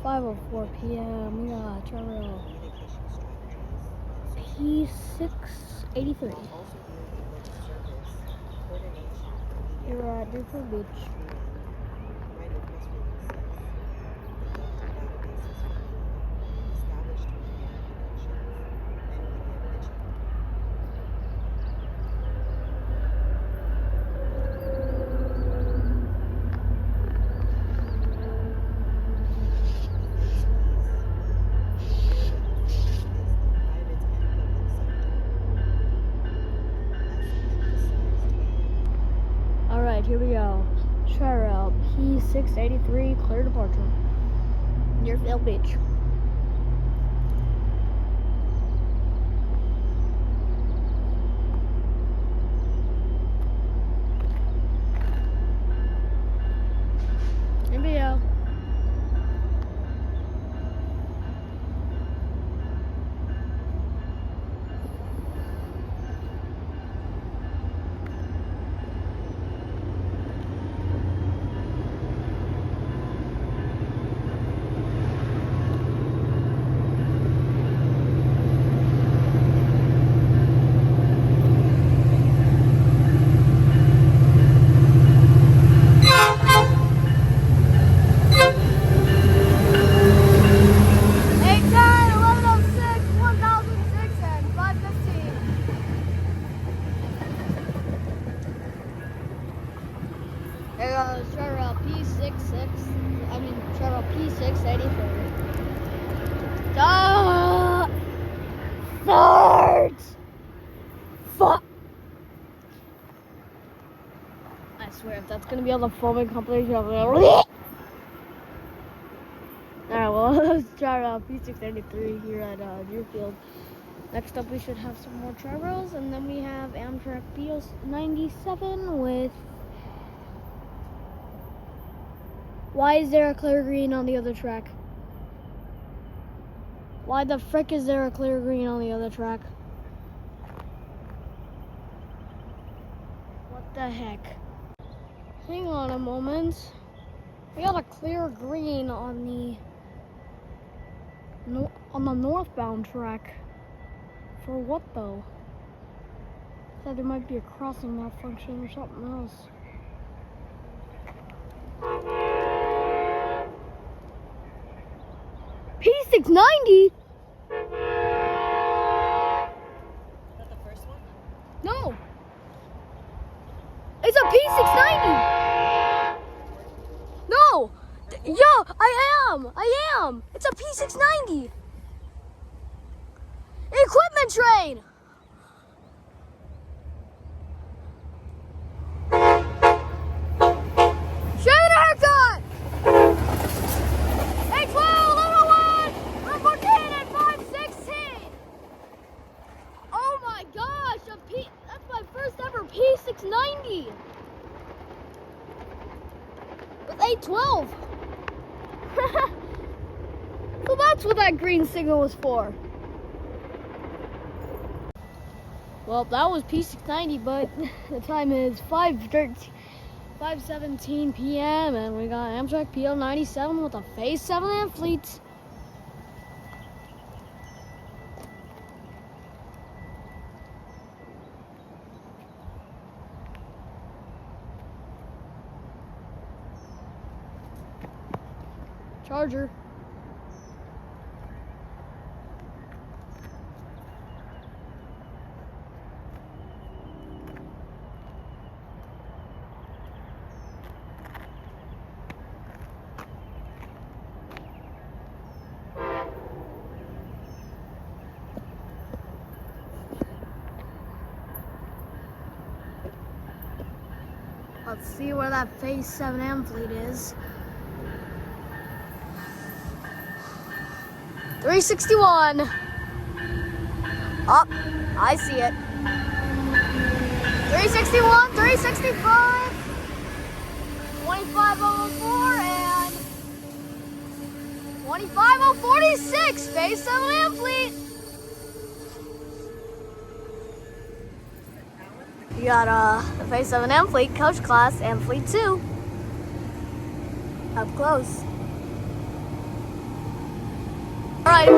5:04 p.m. We got Travel P693. You're at Railfanning Beach. Alright, here we go. Trail P683, clear departure. Near Railfanning Beach. Here we go. There goes Trail P683. Third! Fuck! I swear, if that's gonna be on the foaming compilation, I'll be like, alright, well, let's try P693 here at Deerfield. Next up, we should have some more tri-rails, and then we have Amtrak P690 with... Why is there a clear green on the other track? Why the frick is there a clear green on the other track? What the heck? Hang on a moment. We got a clear green on the northbound track. For what though? Thought there might be a crossing malfunction or something else. P690? Is that the first one? No. It's a P690. No. Yo, I am. It's a P690. Equipment train. Shave haircut. That's my first ever P690 with 812. So that's what that green signal was for. Well, that was P690, but the time is 5:17 p.m. and we got Amtrak PL97 with a Phase 7 Amfleet. Charger. Let's see where that Phase 7 Amfleet is. 361. Up, I see it. 361, 365, 25004, and 25046. Phase 7 Amfleet. You got the Phase 7 Amfleet coach class, Amfleet 2. Up close. right,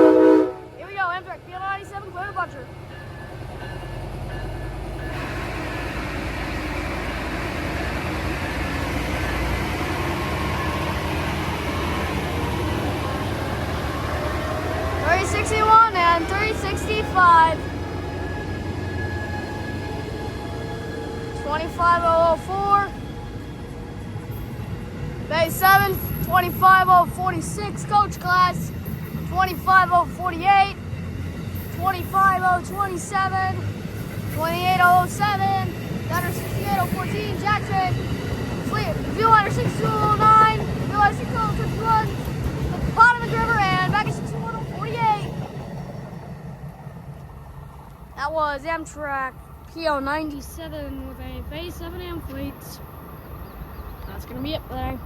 here we go. Amtrak P690, clear departure. $361 and $365. 25004. Bay 7, 25046 coach class. 25048. 25027. 28007. Gunner 68014 Jackson. View line 6209. View line 6051. Bottom River and back at 61048. That was Amtrak P690 with a Bay 7 Amfleet. That's gonna be it for today.